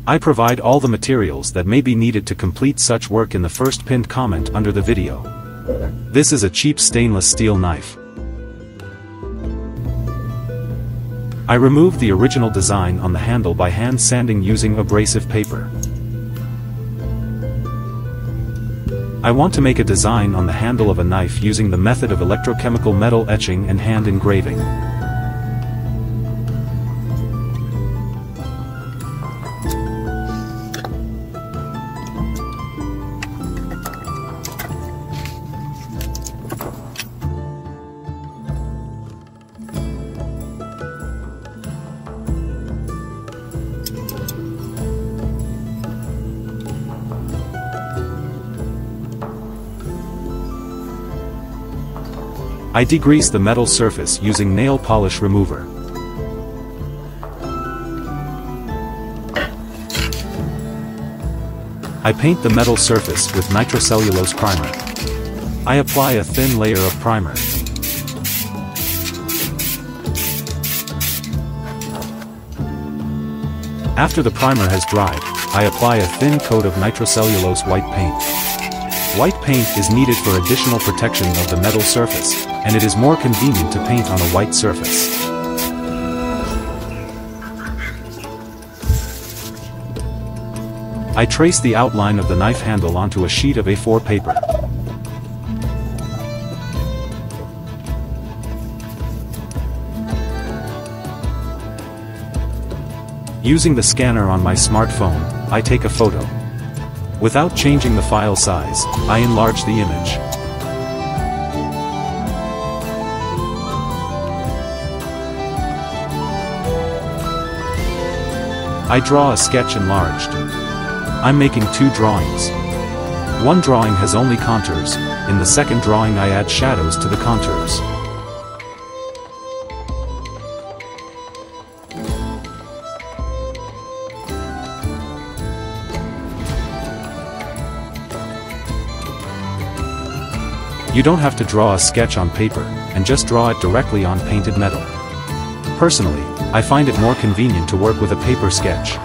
I provide all the materials that may be needed to complete such work in the first pinned comment under the video. This is a cheap stainless steel knife. I removed the original design on the handle by hand sanding using abrasive paper. I want to make a design on the handle of a knife using the method of electrochemical metal etching and hand engraving. I degrease the metal surface using nail polish remover. I paint the metal surface with nitrocellulose primer. I apply a thin layer of primer. After the primer has dried, I apply a thin coat of nitrocellulose white paint. White paint is needed for additional protection of the metal surface, and it is more convenient to paint on a white surface. I trace the outline of the knife handle onto a sheet of A4 paper. Using the scanner on my smartphone, I take a photo. Without changing the file size, I enlarge the image. I draw a sketch enlarged. I'm making two drawings. One drawing has only contours, in the second drawing I add shadows to the contours. You don't have to draw a sketch on paper, and just draw it directly on painted metal. Personally, I find it more convenient to work with a paper sketch.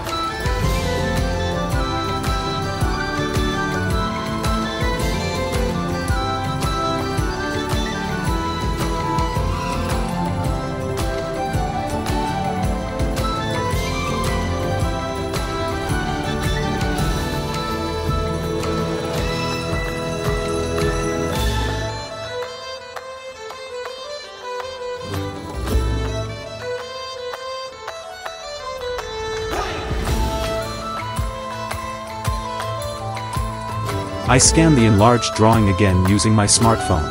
I scan the enlarged drawing again using my smartphone.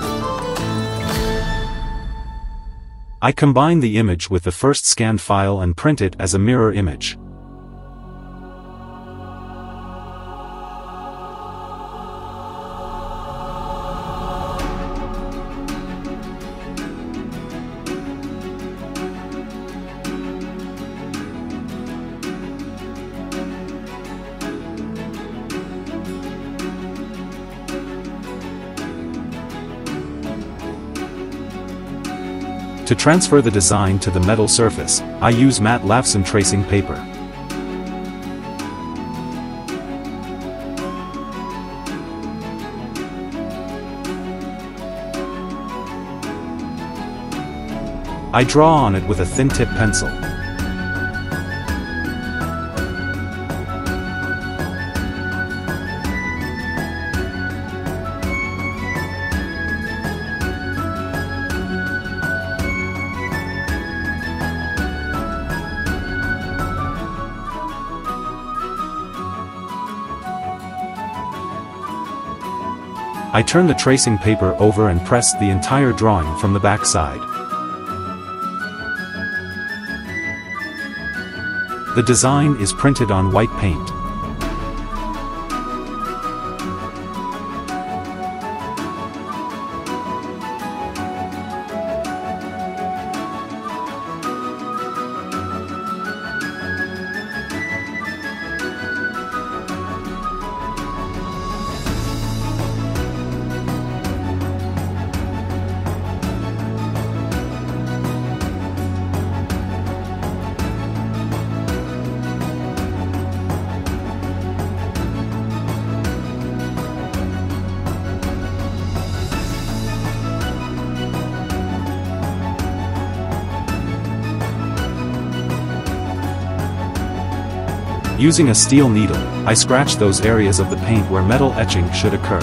I combine the image with the first scanned file and print it as a mirror image. To transfer the design to the metal surface, I use matte Lafson tracing paper. I draw on it with a thin tip pencil. I turn the tracing paper over and press the entire drawing from the back side. The design is printed on white paint. Using a steel needle, I scratch those areas of the paint where metal etching should occur.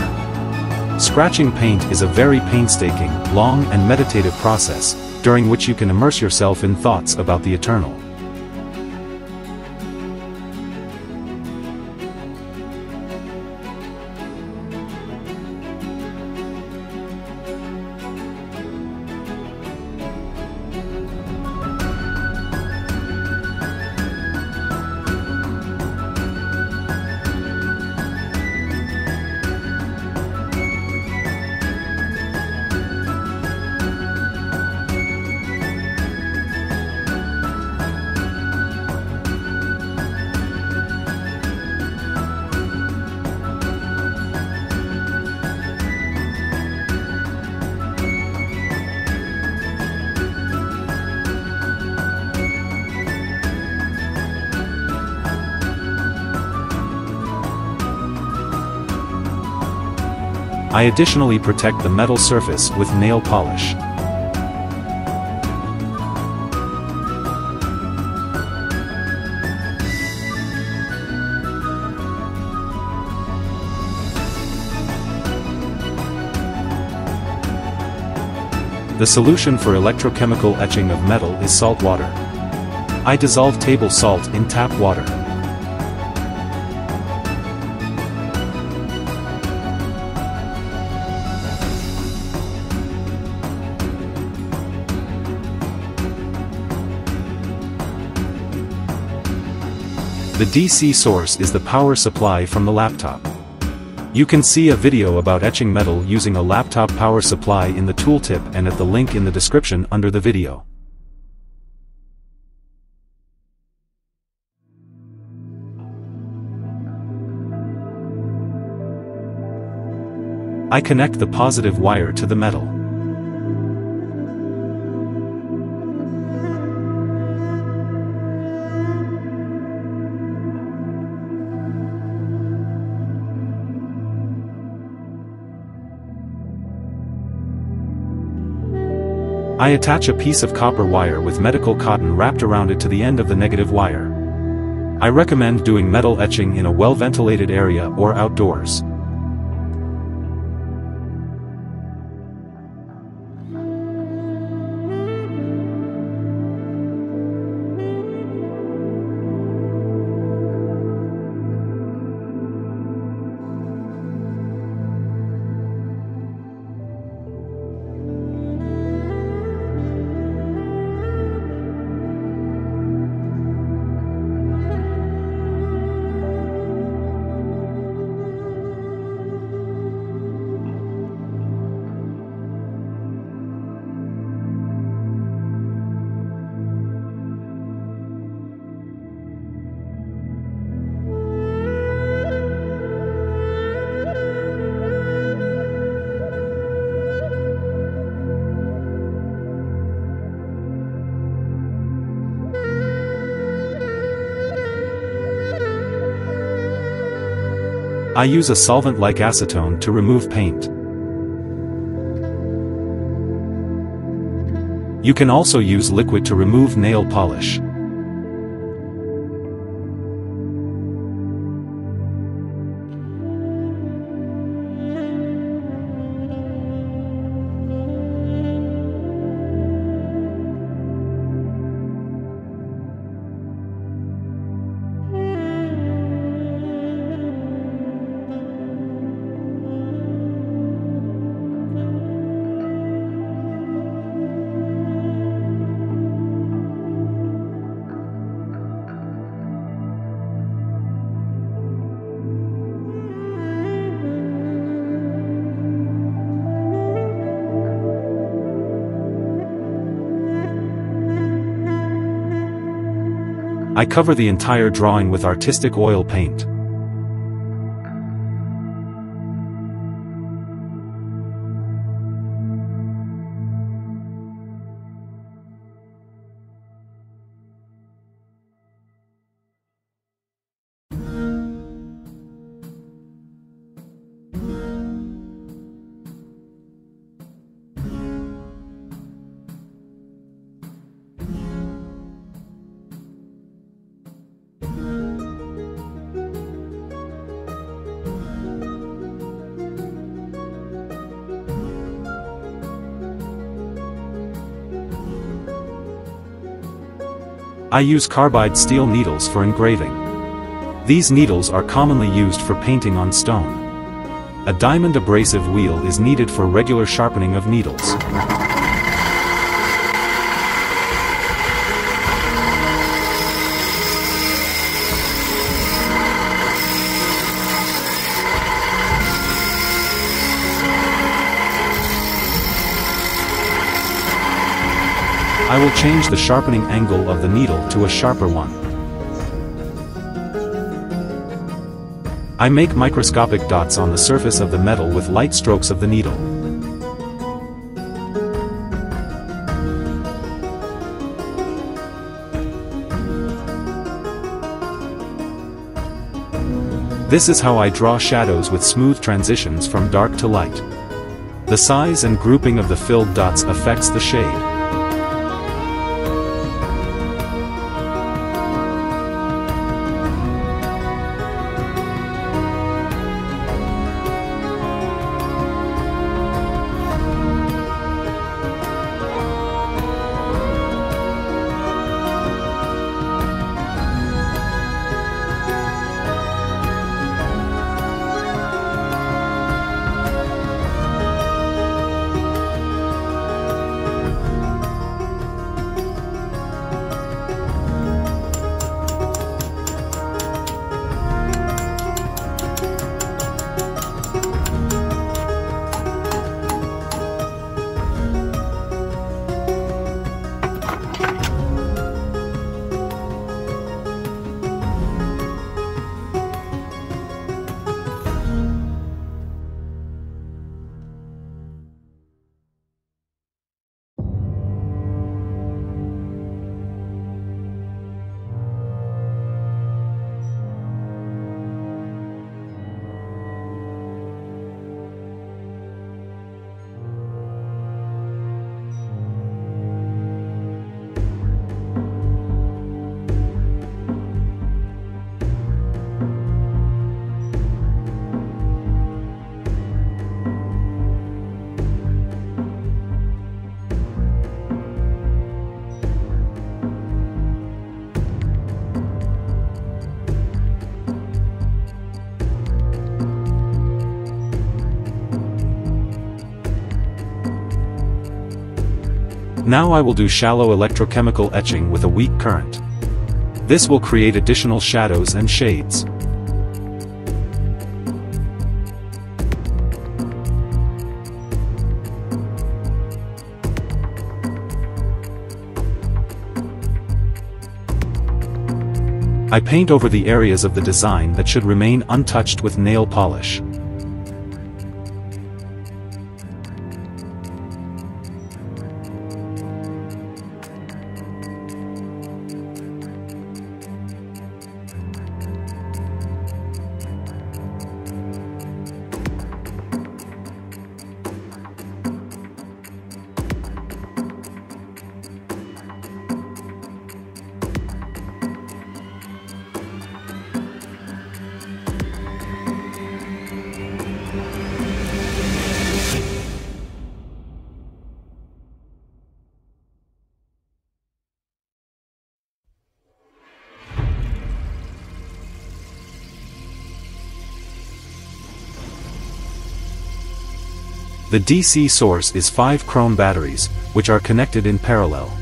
Scratching paint is a very painstaking, long and meditative process, during which you can immerse yourself in thoughts about the eternal. I additionally protect the metal surface with nail polish. The solution for electrochemical etching of metal is salt water. I dissolve table salt in tap water. The DC source is the power supply from the laptop. You can see a video about etching metal using a laptop power supply in the tooltip and at the link in the description under the video. I connect the positive wire to the metal. I attach a piece of copper wire with medical cotton wrapped around it to the end of the negative wire. I recommend doing metal etching in a well-ventilated area or outdoors. I use a solvent like acetone to remove paint. You can also use liquid to remove nail polish. I cover the entire drawing with artistic oil paint. I use carbide steel needles for engraving. These needles are commonly used for painting on stone. A diamond abrasive wheel is needed for regular sharpening of needles. I will change the sharpening angle of the needle to a sharper one. I make microscopic dots on the surface of the metal with light strokes of the needle. This is how I draw shadows with smooth transitions from dark to light. The size and grouping of the filled dots affects the shade. Now I will do shallow electrochemical etching with a weak current. This will create additional shadows and shades. I paint over the areas of the design that should remain untouched with nail polish. The DC source is 5 chrome batteries, which are connected in parallel.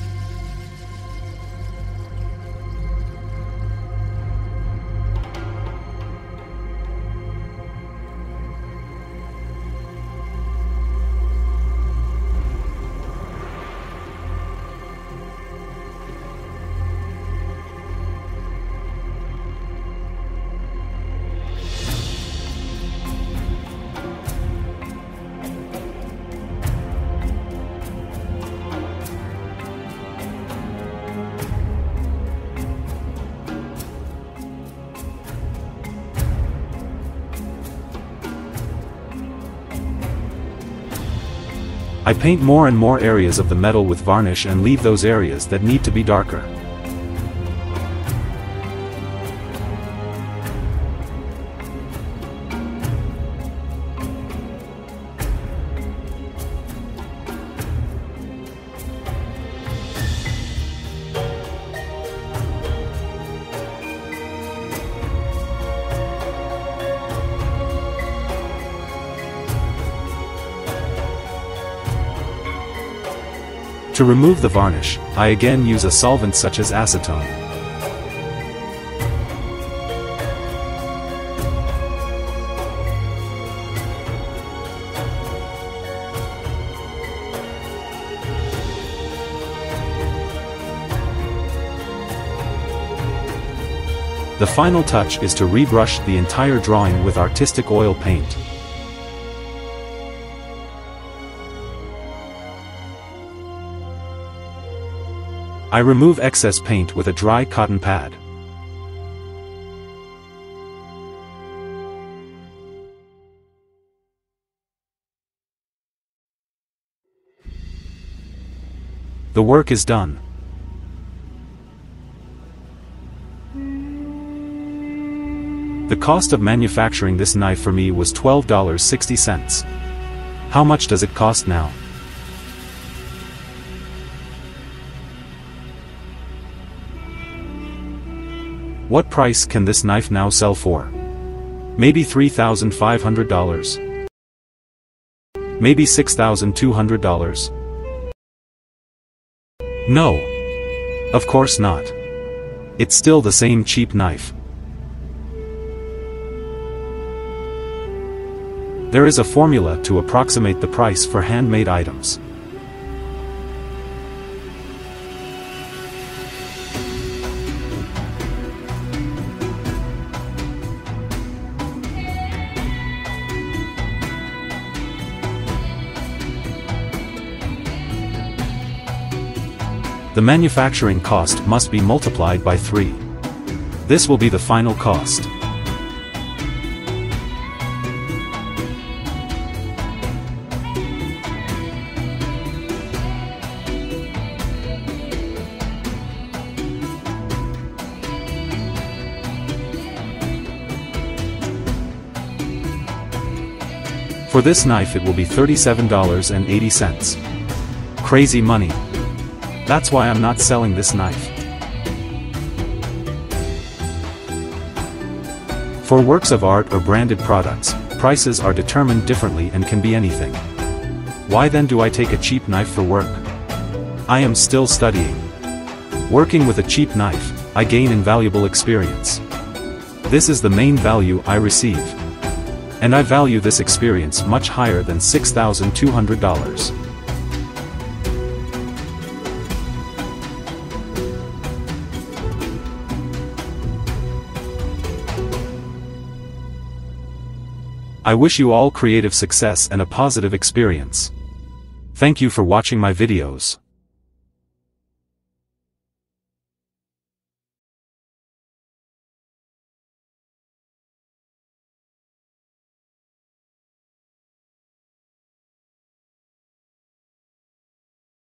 I paint more and more areas of the metal with varnish and leave those areas that need to be darker. To remove the varnish, I again use a solvent such as acetone. The final touch is to rebrush the entire drawing with artistic oil paint. I remove excess paint with a dry cotton pad. The work is done. The cost of manufacturing this knife for me was $12.60. How much does it cost now? What price can this knife now sell for? Maybe $3,500. Maybe $6,200. No. Of course not. It's still the same cheap knife. There is a formula to approximate the price for handmade items. The manufacturing cost must be multiplied by 3. This will be the final cost. For this knife it will be $37.80. Crazy money. That's why I'm not selling this knife. For works of art or branded products, prices are determined differently and can be anything. Why then do I take a cheap knife for work? I am still studying. Working with a cheap knife, I gain invaluable experience. This is the main value I receive. And I value this experience much higher than $6,200. I wish you all creative success and a positive experience. Thank you for watching my videos.